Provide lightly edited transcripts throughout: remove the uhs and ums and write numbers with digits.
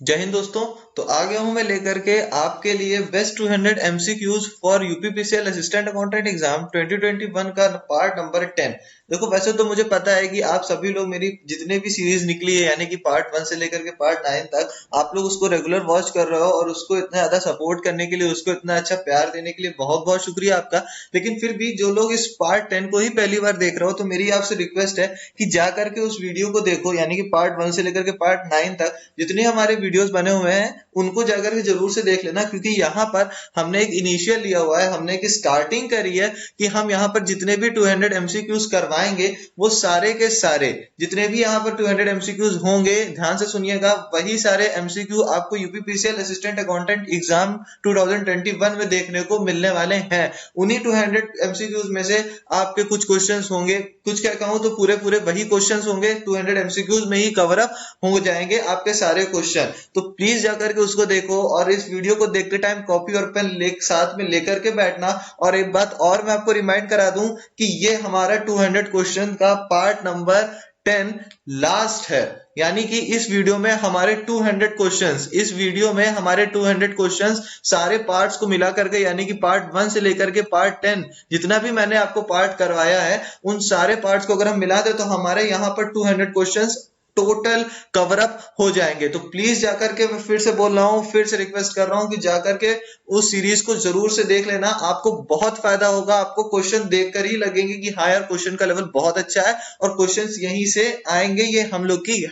जय हिंद दोस्तों। तो आ गया हूं मैं लेकर के आपके लिए best 200 MCQs for UPPCL assistant accountant exam 2021 का पार्ट नंबर 10। देखो वैसे तो मुझे पता है कि आप सभी लोग मेरी जितने भी सीरीज निकली है यानी कि पार्ट 1 से लेकर के पार्ट 9 तक आप लोग उसको रेगुलर वॉच कर रहे हो और उसको इतना ज्यादा सपोर्ट करने के लिए, उसको इतना अच्छा प्यार देने के लिए बहुत बहुत शुक्रिया आपका। लेकिन फिर भी जो लोग इस पार्ट 10 को ही पहली बार देख रहे हो तो मेरी आपसे रिक्वेस्ट है कि जा करके उस वीडियो को देखो, यानी कि पार्ट 1 से लेकर के पार्ट 9 तक जितने हमारे वीडियोस बने हुए हैं उनको जाकर के जरूर से देख लेना, क्योंकि यहाँ पर हमने एक इनिशियल लिया हुआ है, हमने एक स्टार्टिंग करी है कि हम यहाँ पर जितने भी 200 एमसीक्यूज करवाएंगे वो सारे के सारे जितने भी यहाँ पर 200 एमसीक्यूज होंगे, ध्यान से सुनिएगा, वही सारे एमसीक्यू आपको यूपीपीसीएल असिस्टेंट अकाउंटेंट एग्जाम 2021 में देखने को मिलने वाले हैं। उन्हीं 200 एमसीक्यूज में से आपके कुछ क्वेश्चंस होंगे, कुछ क्या कहूं तो पूरे पूरे वही क्वेश्चंस होंगे, 200 एमसीक्यूज में ही कवर अप हो जाएंगे आपके सारे क्वेश्चन। तो प्लीज जाकर के उसको देखो और इस वीडियो को देखते टाइम कॉपी और पेन साथ में लेकर के बैठना। और एक बात और मैं आपको रिमाइंड करा दूं कि ये हमारा 200 क्वेश्चन का पार्ट नंबर 10 लास्ट है, यानी कि इस वीडियो में हमारे 200 क्वेश्चंस, इस वीडियो में हमारे 200 क्वेश्चंस सारे पार्ट्स को मिला करके, यानी कि पार्ट 1 से लेकर के पार्ट 10 जितना भी मैंने आपको पार्ट करवाया है उन सारे पार्ट्स को अगर हम मिला दे तो हमारे यहाँ पर 200 क्वेश्चंस टोटल कवर अप हो जाएंगे। तो प्लीज जाकर के, मैं फिर से बोल रहा हूं, फिर से रिक्वेस्ट कर रहा हूं कि जाकर के उस सीरीज को जरूर से देख लेना, आपको बहुत फायदा होगा। आपको क्वेश्चन देखकर ही लगेंगे कि हाँ यार क्वेश्चन का लेवल बहुत अच्छा है और क्वेश्चंस यहीं से आएंगे। ये हम लोग की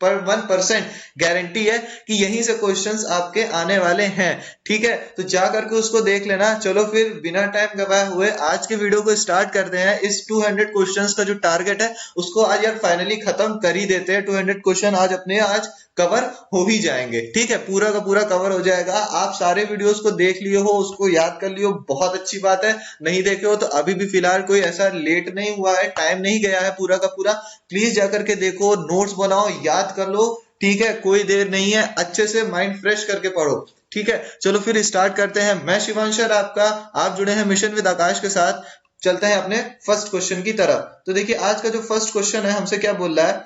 100% गारंटी है कि यहीं से क्वेश्चंस आपके आने वाले हैं। ठीक है, तो जा करके उसको देख लेना। चलो फिर बिना टाइम गवाए हुए आज के वीडियो को स्टार्ट करते हैं। इस 200 क्वेश्चंस का जो टारगेट है उसको आज यार फाइनली खत्म कर ही देते हैं। 200 क्वेश्चन आज कवर हो ही जाएंगे। ठीक है, पूरा का पूरा कवर हो जाएगा। आप सारे वीडियोस को देख लिए हो, उसको याद कर लियो, बहुत अच्छी बात है। नहीं देखे हो तो अभी भी फिलहाल कोई ऐसा लेट नहीं हुआ है, टाइम नहीं गया है पूरा का पूरा। प्लीज जाकर के देखो, नोट्स बनाओ, याद कर लो। ठीक है, कोई देर नहीं है, अच्छे से माइंड फ्रेश करके पढ़ो। ठीक है, चलो फिर स्टार्ट करते हैं। मैं शिवांशर आपका, आप जुड़े हैं मिशन विद आकाश के साथ। चलते हैं अपने फर्स्ट क्वेश्चन की तरफ। तो देखिए आज का जो फर्स्ट क्वेश्चन है हमसे क्या बोल रहा है,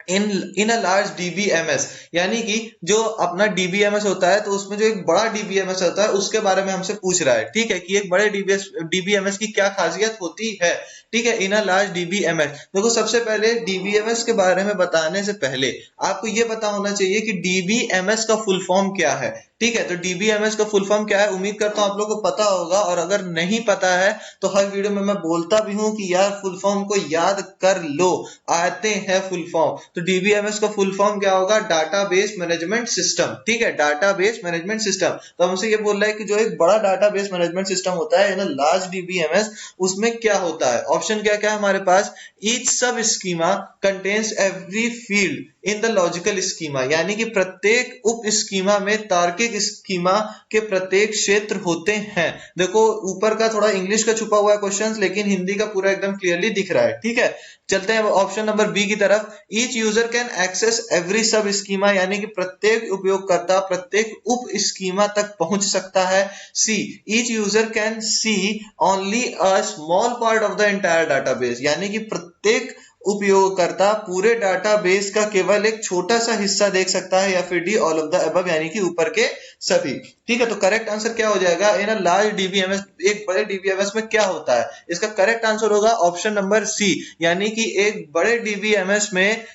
इन अ लार्ज डीबीएमएस, यानी कि जो अपना डीबीएमएस होता है तो उसमें जो एक बड़ा डीबीएमएस होता है उसके बारे में हमसे पूछ रहा है। ठीक है, कि एक बड़े डीबीएमएस की क्या खासियत होती है। ठीक है, इन अ लार्ज डीबीएमएस। देखो सबसे पहले डीबीएमएस के बारे में बताने से पहले आपको ये पता होना चाहिए कि डीबीएमएस का फुल फॉर्म क्या है। ठीक है, तो डीबीएमएस का फुल फॉर्म क्या है उम्मीद करता हूं आप लोगों को पता होगा, और अगर नहीं पता है तो हर वीडियो में मैं बोलता भी हूं कि यार फुल फॉर्म को याद कर लो, आते हैं फुल फॉर्म। तो डीबीएमएस का फुल फॉर्म क्या होगा, डाटाबेस मैनेजमेंट सिस्टम। ठीक है, डाटाबेस मैनेजमेंट सिस्टम। तो हमसे ये बोल रहा है कि जो एक बड़ा डाटाबेस मैनेजमेंट सिस्टम होता है ना, लार्ज डीबीएमएस, उसमें क्या होता है। ऑप्शन क्या क्या है हमारे पास, ईच सब schema contains every field in the logical schema, यानी कि प्रत्येक उप स्कीमा में तार्किक स्कीमा के प्रत्येक क्षेत्र होते हैं। देखो ऊपर का थोड़ा इंग्लिश का छुपा हुआ है क्वेश्चन, लेकिन हिंदी का पूरा एकदम क्लियरली दिख रहा है। ठीक है, चलते हैं ऑप्शन नंबर बी की तरफ। Each user can access every sub schema, यानी कि प्रत्येक उपयोगकर्ता प्रत्येक उप स्कीमा तक पहुंच सकता है। C, each user can see only a small part of the entire database, यानी कि प्रत्येक उपयोगकर्ता पूरे डाटाबेस का केवल एक छोटा सा हिस्सा देख सकता है, या फिर D all of the above, यानी कि ऊपर के सभी। ठीक है, तो करेक्ट आंसर क्या हो जाएगा, इन अ लार्ज डीबीएमएस, एक बड़े डीबीएमएस में क्या होता है। इसका करेक्ट आंसर होगा ऑप्शन नंबर सी, यानी कि एक बड़े डीबीएमएस में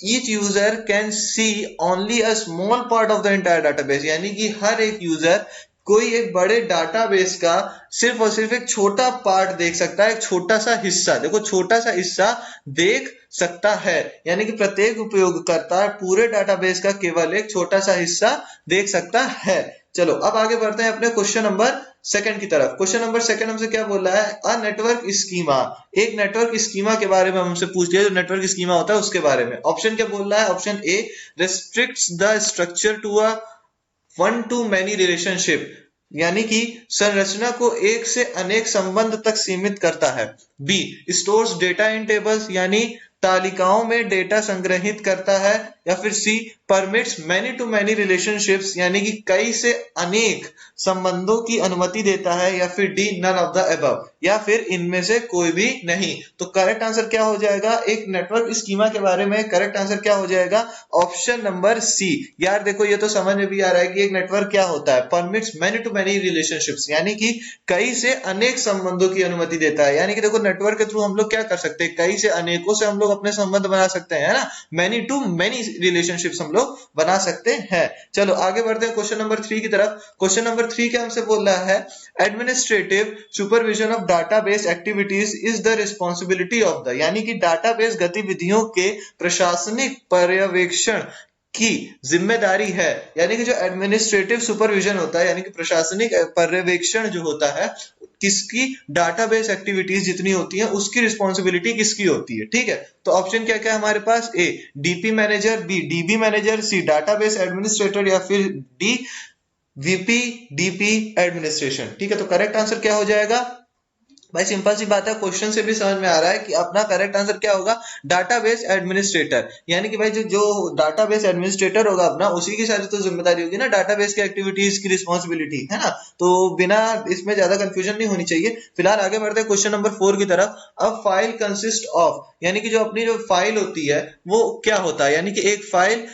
each user can see only a small part of the entire database, यानी कि हर एक यूजर कोई एक बड़े डाटाबेस का सिर्फ और सिर्फ एक छोटा पार्ट देख सकता है, एक छोटा सा हिस्सा, देखो छोटा सा हिस्सा देख सकता है, यानी कि प्रत्येक उपयोगकर्ता पूरे डाटाबेस का केवल एक छोटा सा हिस्सा देख सकता है। चलो अब आगे बढ़ते हैं अपने क्वेश्चन नंबर सेकंड की तरफ। क्वेश्चन नंबर सेकंड हमसे क्या बोल रहा है, अ नेटवर्क स्कीमा, एक नेटवर्क स्कीमा के बारे में हमसे पूछ लिया, जो नेटवर्क स्कीमा होता है उसके बारे में। ऑप्शन क्या बोल रहा है, option A restricts the structure to a one to many relationship, यानी कि संरचना को एक से अनेक संबंध तक सीमित करता है। B, stores data in tables, यानी तालिकाओं में डेटा संग्रहित करता है, या फिर C permits many to many relationships यानी कि कई से अनेक संबंधों की अनुमति देता है, या फिर D none of the above या फिर इनमें से कोई भी नहीं। तो करेक्ट आंसर क्या हो जाएगा, एक नेटवर्क स्कीमा के बारे में करेक्ट आंसर क्या हो जाएगा, ऑप्शन नंबर सी। यार देखो ये तो समझ में भी आ रहा है कि एक नेटवर्क क्या होता है, permits many to many relationships यानी कि कई से अनेक संबंधों की अनुमति देता है। यानी कि देखो नेटवर्क के थ्रू हम लोग क्या कर सकते हैं, कई से अनेकों से हम लोग अपने संबंध बना सकते हैं, है ना, मैनी टू मैनी रिलेशनशिप्स हम लोग बना सकते हैं। चलो आगे बढ़ते हैं क्वेश्चन नंबर 3 की तरफ। क्वेश्चन नंबर 3 क्या हमसे बोल रहा है, administrative supervision of database activities is the responsibility of the, यानी कि डाटाबेस गतिविधियों के प्रशासनिक पर्यवेक्षण की जिम्मेदारी है। यानी कि जो एडमिनिस्ट्रेटिव सुपरविजन होता है यानी कि प्रशासनिक पर्यवेक्षण जो होता है, किसकी, डाटाबेस एक्टिविटीज जितनी होती है उसकी रिस्पॉन्सिबिलिटी किसकी होती है। ठीक है, तो ऑप्शन क्या क्या है हमारे पास, A DP manager, B DB manager, C database administrator, या फिर डी वीपी डीपी एडमिनिस्ट्रेशन। ठीक है, तो करेक्ट आंसर क्या हो जाएगा भाई, सिंपल सी बात है, क्वेश्चन से भी समझ में आ रहा है कि अपना करेक्ट आंसर क्या होगा, डाटाबेस एडमिनिस्ट्रेटर। यानी कि भाई जो डाटाबेस एडमिनिस्ट्रेटर होगा अपना, उसी की सारी तो जिम्मेदारी होगी ना डाटाबेस की एक्टिविटीज की रिस्पॉन्सिबिलिटी, है ना। तो बिना इसमें ज्यादा कंफ्यूजन नहीं होनी चाहिए। फिलहाल आगे बढ़ते हैं क्वेश्चन नंबर 4 की तरफ। अब फाइल कंसिस्ट ऑफ, यानी कि जो अपनी जो फाइल होती है वो क्या होता है, यानी कि एक फाइल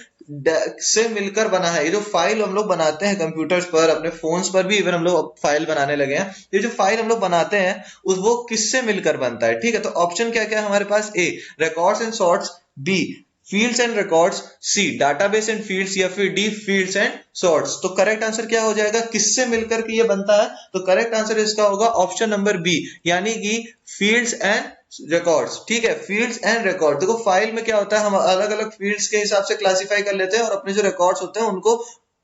से मिलकर बना है। ये जो फाइल हम लोग बनाते हैं कंप्यूटर्स पर, अपने फोन्स पर भी इवन हम लोग फाइल बनाने लगे हैं, ये जो फाइल हम लोग बनाते हैं उस वो किससे मिलकर बनता है। ठीक है, तो ऑप्शन क्या क्या है हमारे पास, A records and sorts, B fields and records, C database and fields, या फिर डी फील्ड्स एंड सॉर्ट्स। तो करेक्ट आंसर क्या हो जाएगा, किससे मिलकर के ये बनता है, तो करेक्ट आंसर इसका होगा ऑप्शन नंबर बी, यानी कि फील्ड्स एंड रिकॉर्ड्स। ठीक है, फील्ड्स एंड रिकॉर्ड। देखो फाइल में क्या होता है, हम अलग अलग फील्ड्स के हिसाब से क्लासिफाई कर लेते हैं और अपने जो रिकॉर्ड्स होते हैं उनको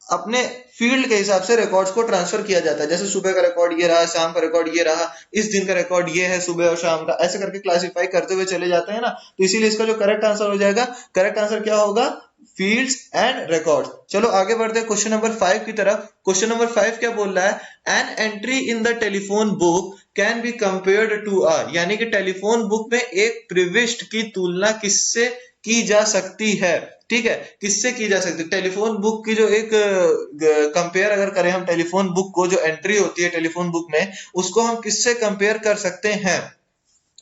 अपने फील्ड के हिसाब से रिकॉर्ड्स को ट्रांसफर किया जाता है। जैसे सुबह का रिकॉर्ड ये रहा, शाम का रिकॉर्ड ये रहा, इस दिन का रिकॉर्ड ये है सुबह और शाम का, ऐसे करके क्लासिफाई करते हुए चले जाते हैं ना। तो इसीलिए इसका जो करेक्ट आंसर हो जाएगा, करेक्ट आंसर क्या होगा, फील्ड्स एंड रिकॉर्ड्स। चलो आगे बढ़ते हैं क्वेश्चन नंबर 5 की तरफ। क्वेश्चन नंबर 5 क्या बोल रहा है, an entry in the telephone book can be compared to a, यानी कि टेलीफोन बुक में एक प्रविष्ट की तुलना किससे की जा सकती है। ठीक है, किससे की जा सकती है, टेलीफोन बुक की जो एक कंपेयर अगर करें हम टेलीफोन बुक को, जो एंट्री होती है टेलीफोन बुक में, उसको हम किससे कंपेयर कर सकते हैं।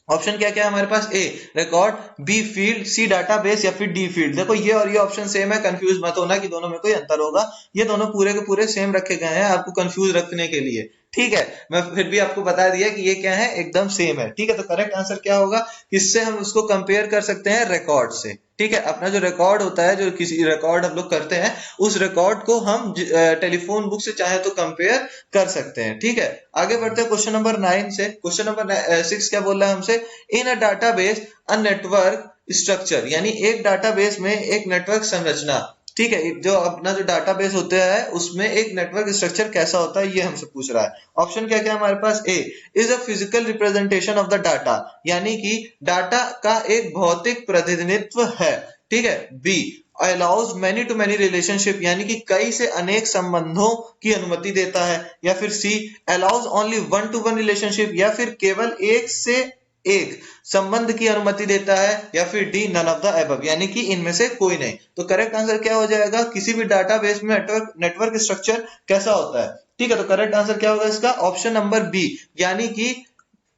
ऑप्शन क्या क्या है हमारे पास, ए रिकॉर्ड, बी फील्ड, सी डाटाबेस, या फिर डी फील्ड। देखो ये और ये ऑप्शन सेम है, कंफ्यूज मत होना कि दोनों में कोई अंतर होगा, ये दोनों पूरे के पूरे सेम रखे गए हैं आपको कंफ्यूज रखने के लिए। ठीक है, मैं फिर भी आपको बता दिया कि ये क्या है, एकदम सेम है। ठीक है, तो करेक्ट आंसर क्या होगा, किससे हम उसको कंपेयर कर सकते हैं, रिकॉर्ड से। ठीक है, अपना जो रिकॉर्ड होता है, जो किसी रिकॉर्ड हम लोग करते हैं, उस रिकॉर्ड को हम टेलीफोन बुक से चाहे तो कंपेयर कर सकते हैं। ठीक है, आगे बढ़ते हैं क्वेश्चन नंबर 9 से। क्वेश्चन नंबर 6 क्या बोल रहा है हमसे, इन अ डाटाबेस अ नेटवर्क स्ट्रक्चर, यानी एक डाटाबेस में एक नेटवर्क संरचना। ठीक है, जो अपना जो डाटाबेस होता है उसमें एक नेटवर्क स्ट्रक्चर कैसा होता है ये हमसे पूछ रहा है। ऑप्शन क्या क्या हमारे पास, A is a physical representation of the data, यानी कि डाटा का एक भौतिक प्रतिनिधित्व है। ठीक है, B allows many to many relationship, यानी कि कई से अनेक संबंधों की अनुमति देता है, या फिर C allows only one to one relationship, या फिर केवल एक से एक संबंध की अनुमति देता है, या फिर D none of the above, यानी कि इनमें से कोई नहीं। तो करेक्ट आंसर क्या हो जाएगा, किसी भी डाटाबेस में नेटवर्क स्ट्रक्चर कैसा होता है। ठीक है, तो करेक्ट आंसर क्या होगा इसका, ऑप्शन नंबर बी, यानी कि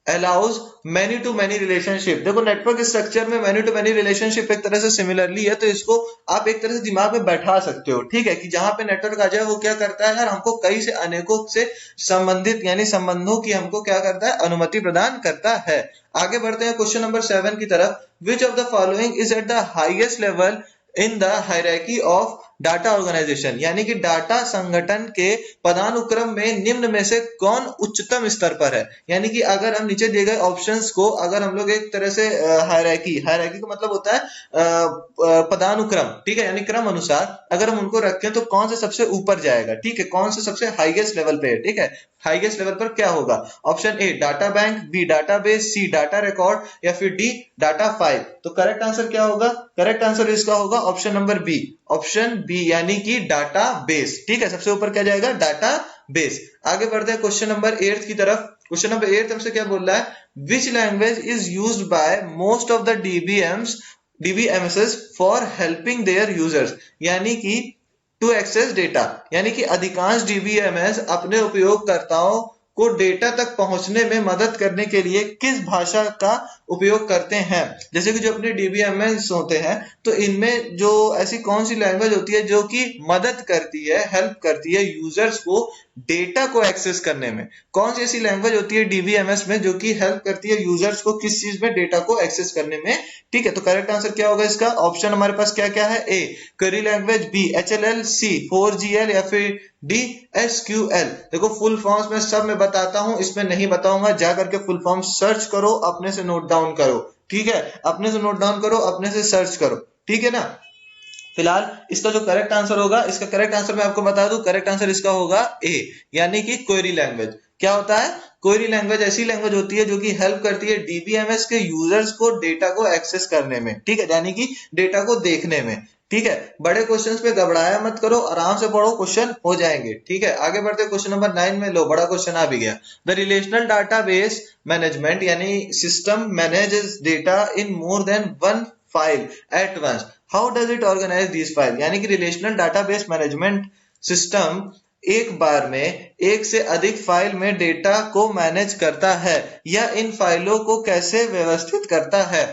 allows many to many relationship. देखो नेटवर्क स्ट्रक्चर में मैनी टू मैनी रिलेशनशिप एक तरह से सिमिलरली है, तो इसको आप एक तरह से दिमाग में बैठा सकते हो। ठीक है, कि जहां पे नेटवर्क आ जाए वो क्या करता है यार, हमको कई से अनेकों से संबंधित यानी संबंधों की हमको क्या करता है, अनुमति प्रदान करता है। आगे बढ़ते हैं क्वेश्चन नंबर 7 की तरफ। Which of the following is at the highest level in the hierarchy of data organisation, यानी कि डाटा संगठन के पदानुक्रम में निम्न में से कौन उच्चतम स्तर पर है। यानी कि अगर हम नीचे दिए गए ऑप्शंस को अगर हम लोग एक तरह से हायरार्की का मतलब होता है पदानुक्रम, ठीक है, यानी क्रम अनुसार अगर हम उनको रखें तो कौन से सबसे ऊपर जाएगा। ठीक है, कौन से सबसे हाईएस्ट लेवल पे है। ठीक है, हाईएस्ट लेवल पर क्या होगा, option A data bank, B database, C data record, या फिर डी डाटा फाइल। तो करेक्ट आंसर क्या होगा, करेक्ट आंसर इसका होगा option number B, option B यानी कि डाटा बेस। ठीक है, सबसे ऊपर क्या जाएगा, डाटा बेस। आगे बढ़ते हैं क्वेश्चन नंबर 8 की तरफ। क्वेश्चन नंबर 8 हमसे क्या बोल रहा है, which language is used by most of the DBMS for helping their users, यानी कि टू एक्सेस डेटा, यानी कि अधिकांश डीबीएमएस अपने उपयोगकर्ताओं को डेटा तक पहुंचने में मदद करने के लिए किस भाषा का उपयोग करते हैं। जैसे कि जो अपने डीबीएमएस होते हैं तो इनमें जो ऐसी कौन सी लैंग्वेज होती है जो कि मदद करती है, हेल्प करती है यूजर्स को डेटा को एक्सेस करने में, कौन सी ऐसी लैंग्वेज होती है डीबीएमएस में जो कि हेल्प करती है यूजर्स को किस चीज में, डेटा को एक्सेस करने में। ठीक है, तो करेक्ट आंसर क्या होगा इसका, ऑप्शन हमारे पास क्या क्या है, ए क्वेरी लैंग्वेज, बी एचएलएल, सी 4GL या फिर डी एसक्यूएल। देखो फुल फॉर्म्स में सब मैं बताता हूं, इसमें नहीं बताऊंगा, जा करके फुल फॉर्म सर्च करो, अपने से नोट डाउन करो। ठीक है, अपने से नोट डाउन करो, अपने से सर्च करो। ठीक है ना, फिलहाल इसका जो करेक्ट आंसर होगा, इसका करेक्ट आंसर मैं आपको बता दूं, करेक्ट आंसर इसका होगा ए, यानी कि क्वेरी लैंग्वेज। क्या होता है, क्वेरी लैंग्वेज ऐसी लैंग्वेज होती है जो कि हेल्प करती है डीबीएमएस के यूजर्स को डेटा को एक्सेस करने में। ठीक है, यानी कि डेटा को देखने में। ठीक है, बड़े क्वेश्चंस पे घबराया मत करो, आराम से पढ़ो, क्वेश्चन हो जाएंगे। ठीक है, आगे बढ़ते क्वेश्चन नंबर 9 में। लो बड़ा क्वेश्चन आ भी गया, द रिलेशनल डाटाबेस मैनेजमेंट यानी system manages data in more than one file at once, how does it organise this file, यानी कि रिलेशनल डाटाबेस मैनेजमेंट सिस्टम एक बार में एक से अधिक फाइल में डेटा को मैनेज करता है या इन फाइलों को कैसे व्यवस्थित करता है।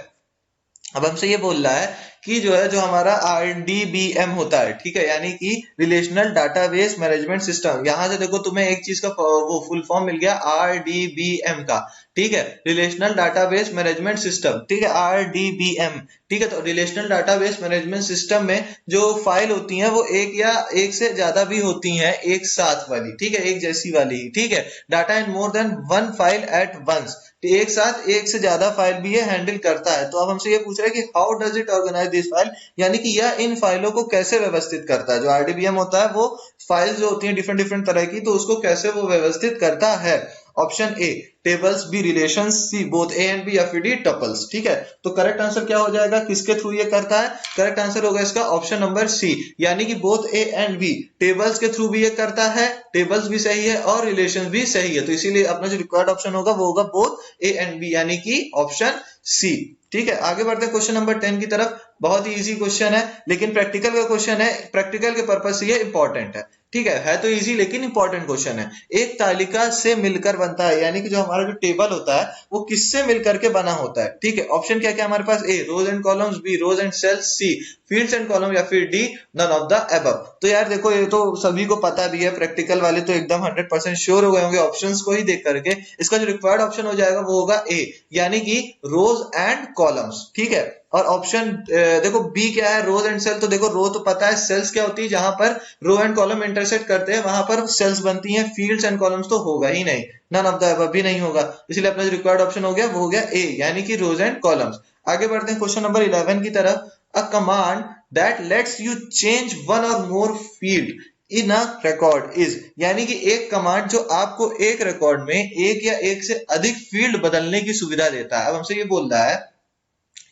अब हमसे ये बोल रहा है कि जो है, जो हमारा आरडीबीएम होता है, ठीक है, यानी कि रिलेशनल डाटाबेस मैनेजमेंट सिस्टम, यहां से देखो तुम्हें एक चीज का वो फुल फॉर्म मिल गया आरडीबीएम का। ठीक है, रिलेशनल डाटाबेस मैनेजमेंट सिस्टम, ठीक है, आरडीबीएम। ठीक है, तो रिलेशनल डाटाबेस मैनेजमेंट सिस्टम में जो फाइल होती हैं वो एक या एक से ज्यादा भी होती हैं, एक साथ वाली, ठीक है, एक जैसी वाली। ठीक है, data in more than one file at once, एक साथ एक से ज्यादा फाइल भी ये हैंडल करता है। तो अब हमसे ये पूछ रहा है कि how does it organise this file, यानी कि यह इन फाइलों को कैसे व्यवस्थित करता है। जो आरडीबीएम होता है वो फाइल्स जो होती हैं डिफरेंट डिफरेंट तरह की, तो उसको कैसे वो व्यवस्थित करता है। Option A tables, B relations, C both A and B या फिर डी टपल्स। ठीक है, तो करेक्ट आंसर क्या हो जाएगा, किसके थ्रू ये करता है, करेक्ट आंसर होगा इसका ऑप्शन नंबर सी, यानी कि both A and B, tables के थ्रू भी ये करता है, टेबल्स भी सही है और रिलेशंस भी सही है, तो इसीलिए अपना जो रिक्वायर्ड ऑप्शन होगा वो होगा बोथ ए एंड बी, यानी कि ऑप्शन सी। ठीक है, आगे बढ़ते हैं क्वेश्चन नंबर 10 की तरफ। बहुत ही इजी क्वेश्चन है, लेकिन प्रैक्टिकल का क्वेश्चन है, प्रैक्टिकल के पर्पज से ये इंपॉर्टेंट है। ठीक है तो इजी लेकिन इंपॉर्टेंट क्वेश्चन है। एक तालिका से मिलकर बनता है, यानी कि जो हमारा जो टेबल होता है वो किससे मिलकर के बना होता है। ठीक है, ऑप्शन क्या क्या हमारे पास, A rows and columns, B rows and cells, C fields and column या फिर D none of the above. तो यार देखो ये तो सभी को पता भी है, प्रैक्टिकल वाले तो एकदम 100% श्योर हो गए होंगे ऑप्शंस को ही देख करके। इसका जो रिक्वायर्ड ऑप्शन हो जाएगा वो होगा ए, यानी कि रोज एंड कॉलम्स। ठीक है, और ऑप्शन देखो बी क्या है, रोज एंड सेल, तो देखो रो तो पता है, सेल्स क्या होती है, जहां पर रो एंड कॉलम इंटरसेक्ट करते हैं वहां पर सेल्स बनती हैं, फील्ड्स एंड कॉलम्स तो होगा ही नहीं, नन ऑफ द अबव भी नहीं होगा, इसलिए अपना जो रिक्वायर्ड ऑप्शन हो गया वो हो गया ए, यानी कि रोज एंड कॉलम्स। आगे बढ़ते हैं क्वेश्चन नंबर 11 की तरफ। A command that lets you change one or more field in a record is, यानी कि एक कमांड जो आपको एक रिकॉर्ड में एक या एक से अधिक फील्ड बदलने की सुविधा देता है। अब हमसे ये बोल रहा है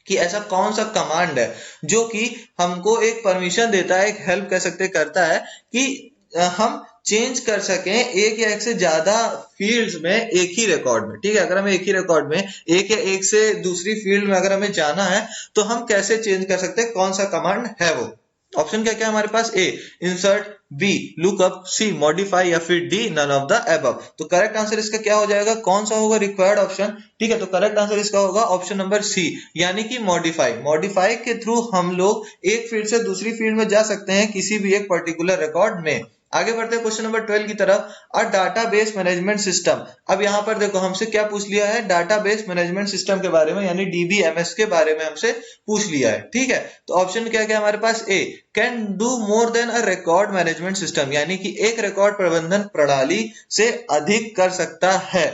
कि ऐसा कौन सा कमांड है जो कि हमको एक परमिशन देता है, एक हेल्प कह सकते करता है कि हम चेंज कर सकें एक या एक से ज्यादा फील्ड्स में एक ही रिकॉर्ड में। ठीक है, अगर हमें एक ही रिकॉर्ड में एक या एक से दूसरी फील्ड में अगर हमें जाना है तो हम कैसे चेंज कर सकते हैं, कौन सा कमांड है वो। ऑप्शन क्या क्या हमारे पास, A insert, B lookup, C modify या फिर D none of the above. तो करेक्ट आंसर इसका क्या हो जाएगा, कौन सा होगा रिक्वायर्ड ऑप्शन। ठीक है, तो करेक्ट आंसर इसका होगा ऑप्शन नंबर सी, यानी कि मॉडिफाई। मॉडिफाई के थ्रू हम लोग एक फील्ड से दूसरी फील्ड में जा सकते हैं किसी भी एक पर्टिकुलर रिकॉर्ड में। आगे बढ़ते हैं क्वेश्चन नंबर 12 की तरफ। अ डाटाबेस मैनेजमेंट सिस्टम, अब यहां पर देखो हमसे क्या पूछ लिया है, डाटाबेस मैनेजमेंट सिस्टम के बारे में, यानी डीबीएमएस के बारे में हमसे पूछ लिया है। ठीक है, तो ऑप्शन क्या क्या हमारे पास, A can do more than a record management system, यानी कि एक रिकॉर्ड प्रबंधन प्रणाली से अधिक कर सकता है,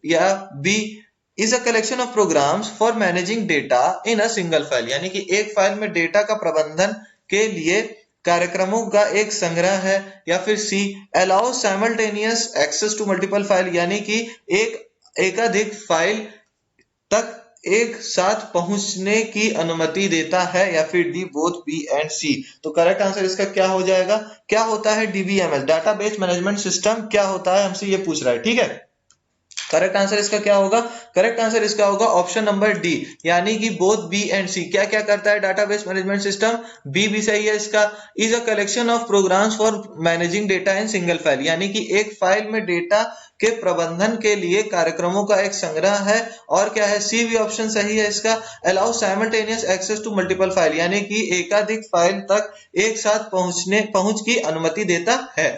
या B is a collection of programs for managing data in a single file, यानी कि एक फाइल में डेटा का प्रबंधन के लिए कार्यक्रमों का एक संग्रह है, या फिर C allow simultaneous access to multiple file, यानी कि एक एकाधिक फाइल तक एक साथ पहुंचने की अनुमति देता है, या फिर डी बोथ बी एंड सी। तो करेक्ट आंसर इसका क्या हो जाएगा, क्या होता है डीबीएमएस, डाटाबेस मैनेजमेंट सिस्टम क्या होता है, हमसे ये पूछ रहा है। ठीक है, करेक्ट आंसर इसका क्या होगा? करेक्ट आंसर इसका होगा ऑप्शन नंबर डी, यानी कि बोथ बी एंड सी। क्या क्या करता है डाटाबेस मैनेजमेंट सिस्टम? बी भी सही है इसका। Is a collection of programs for managing data in single file, यानी कि एक फाइल में डेटा के प्रबंधन के लिए कार्यक्रमों का एक संग्रह है। और क्या है? सी भी ऑप्शन सही है इसका। Allow simultaneous access to multiple file, यानी कि एकाधिक फाइल तक एक साथ पहुंच की अनुमति देता है।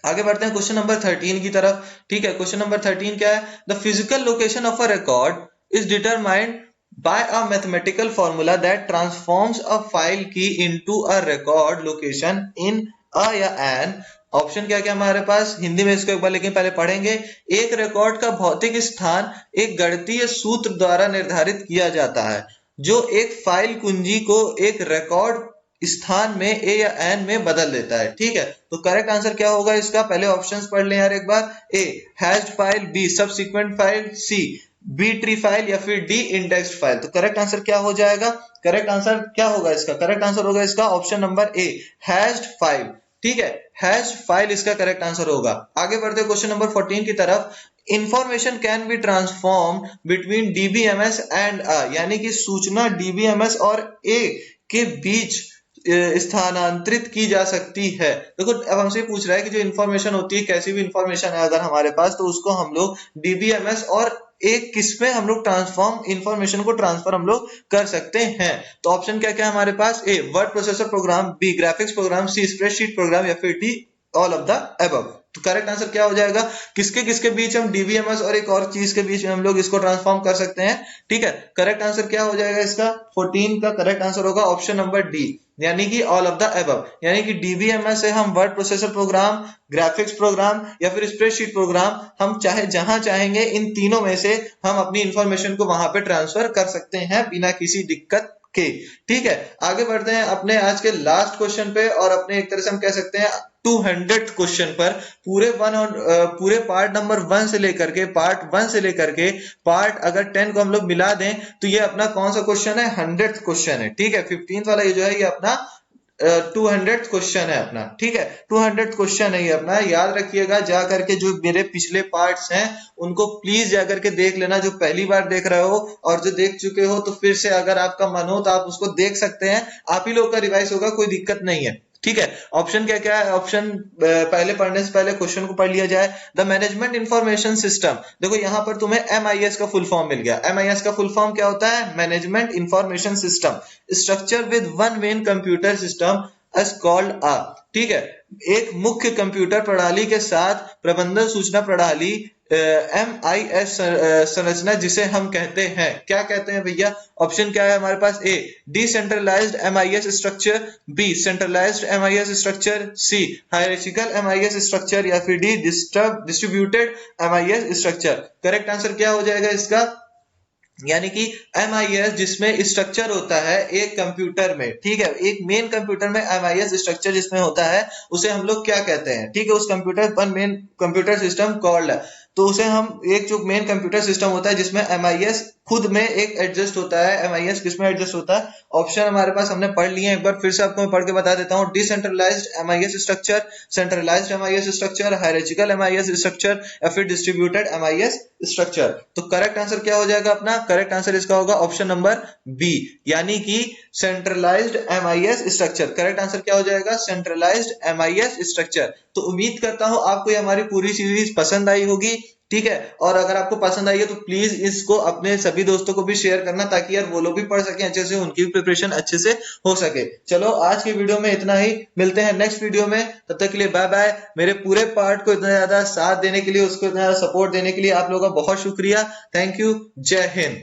आगे बढ़ते हैं क्वेश्चन नंबर 13 की तरफ। ठीक है, क्वेश्चन नंबर 13 क्या है? The physical location of a record is determined by a mathematical formula that transforms a file key into a record location in a या an। ऑप्शन क्या क्या हमारे पास? हिंदी में इसको एक बार लेकिन पहले पढ़ेंगे। एक रिकॉर्ड का भौतिक स्थान एक गणितीय सूत्र द्वारा निर्धारित किया जाता है जो एक फाइल कुंजी को एक रिकॉर्ड स्थान में ए या एन में बदल देता है। ठीक है, तो करेक्ट आंसर क्या होगा इसका? पहले ऑप्शंस पढ़ लें यार एक बार। A hashed file, B subsequent file, C B tree file, या फिर डी इंडेक्स्ड फाइल। तो करेक्ट आंसर क्या हो जाएगा? करेक्ट आंसर क्या होगा इसका? करेक्ट आंसर होगा इसका option number A, hashed file. ठीक है, हैश्ड फाइल इसका करेक्ट आंसर होगा। आगे बढ़ते हैं क्वेश्चन नंबर 14 की तरफ। Information can be transform between DBMS and अ, यानी कि सूचना डीबीएमएस और ए के बीच स्थानांतरित की जा सकती है। देखो अब हमसे पूछ रहा है कि जो इंफॉर्मेशन होती है, कैसी भी इंफॉर्मेशन है अगर हमारे पास, तो उसको हम लोग डीबीएमएस और एक किसमें हम लोग ट्रांसफॉर्म इंफॉर्मेशन को ट्रांसफर हम लोग कर सकते हैं। तो ऑप्शन क्या क्या है हमारे पास? A word processor program, B graphics program, C spreadsheet program, या फिर D all of the above. तो करेक्ट आंसर क्या हो जाएगा? किसके किसके बीच हम डीबीएमएस और एक और चीज के बीच में हम लोग इसको ट्रांसफॉर्म कर सकते हैं। ठीक है, करेक्ट आंसर क्या हो जाएगा इसका? 14 का करेक्ट आंसर होगा ऑप्शन नंबर डी, यानी कि ऑल ऑफ द अबव। यानी कि डीबीएमएस से हम word processor program, graphics program या फिर स्प्रेडशीट प्रोग्राम, हम चाहे जहां चाहेंगे इन तीनों में से हम अपनी इंफॉर्मेशन को वहां पे ट्रांसफर कर सकते हैं बिना किसी दिक्कत के। ठीक है, आगे बढ़ते हैं अपने आज के लास्ट क्वेश्चन पे, और अपने एक तरह से हम कह सकते हैं 200 क्वेश्चन पर। पूरे पार्ट नंबर 1 से लेकर के पार्ट अगर 10 को हम लोग मिला दें तो ये अपना कौन सा क्वेश्चन है? 100th क्वेश्चन है। ठीक है, 15th वाला ये जो है ये अपना 200th क्वेश्चन है अपना। ठीक है, 200th क्वेश्चन है ये अपना। याद रखिएगा, जा करके जो मेरे पिछले पार्ट्स हैं उनको प्लीज जा करके देख लेना, जो पहली बार देख रहे हो, और जो देख चुके हो तो फिर से अगर आपका मन हो तो आप उसको देख सकते हैं। आप ही लोग का रिवाइज होगा, कोई दिक्कत नहीं है। ठीक है, ऑप्शन क्या क्या है? ऑप्शन पहले पढ़ने से पहले क्वेश्चन को पढ़ लिया जाए। द मैनेजमेंट इंफॉर्मेशन सिस्टम, देखो यहां पर तुम्हें एमआईएस का फुल फॉर्म मिल गया। एमआईएस का फुल फॉर्म क्या होता है? Management information system, structure with one main computer system as called a. ठीक है, एक मुख्य कंप्यूटर प्रणाली के साथ प्रबंधन सूचना प्रणाली एमआईएस संरचना जिसे हम कहते हैं, क्या कहते हैं भैया? ऑप्शन क्या है हमारे पास? A decentralised MIS structure, B centralised MIS structure, C hierarchical MIS structure, या फिर D distributed MIS structure. Correct answer क्या हो जाएगा इसका? यानी कि एमआईएस जिसमें स्ट्रक्चर होता है एक कंप्यूटर में। ठीक है, एक मेन कंप्यूटर में एमआईएस स्ट्रक्चर जिसमें होता है उसे हम लोग क्या कहते हैं? ठीक है, उस कंप्यूटर पर मेन कंप्यूटर सिस्टम कॉल्ड है। तो उसे हम एक जो मेन कंप्यूटर सिस्टम होता है जिसमें एमआईएस खुद में एक एडजस्ट होता है। एमआईएस किसमें एडजस्ट होता है? ऑप्शन हमारे पास हमने पढ़ लिए हैं, एक बार फिर से आपको मैं पढ़ के बता देता हूं। Decentralised MIS structure, centralised MIS structure, hierarchical MIS structure, या फिर डिस्ट्रीब्यूटेड एमआईएस स्ट्रक्चर। तो करेक्ट आंसर क्या हो जाएगा अपना? करेक्ट आंसर इसका होगा ऑप्शन नंबर बी, यानी कि centralised MIS structure. Correct answer क्या हो जाएगा? Centralised MIS structure. तो उम्मीद करता हूं आपको ये हमारी पूरी सीरीज पसंद आई होगी। ठीक है, और अगर आपको पसंद आई है तो प्लीज इसको अपने सभी दोस्तों को भी शेयर करना, ताकि यार वो लोग भी पढ़ सकें अच्छे से, उनकी भी प्रिपरेशन अच्छे से हो सके। चलो आज की वीडियो में इतना ही, मिलते हैं नेक्स्ट वीडियो में, तब तक के लिए बाय बाय। मेरे पूरे पार्ट को इतना ज्यादा साथ देने के लिए, उसको इतना ज्यादा सपोर्ट देने के लिए आप लोगों का बहुत शुक्रिया। थैंक यू, जय हिंद।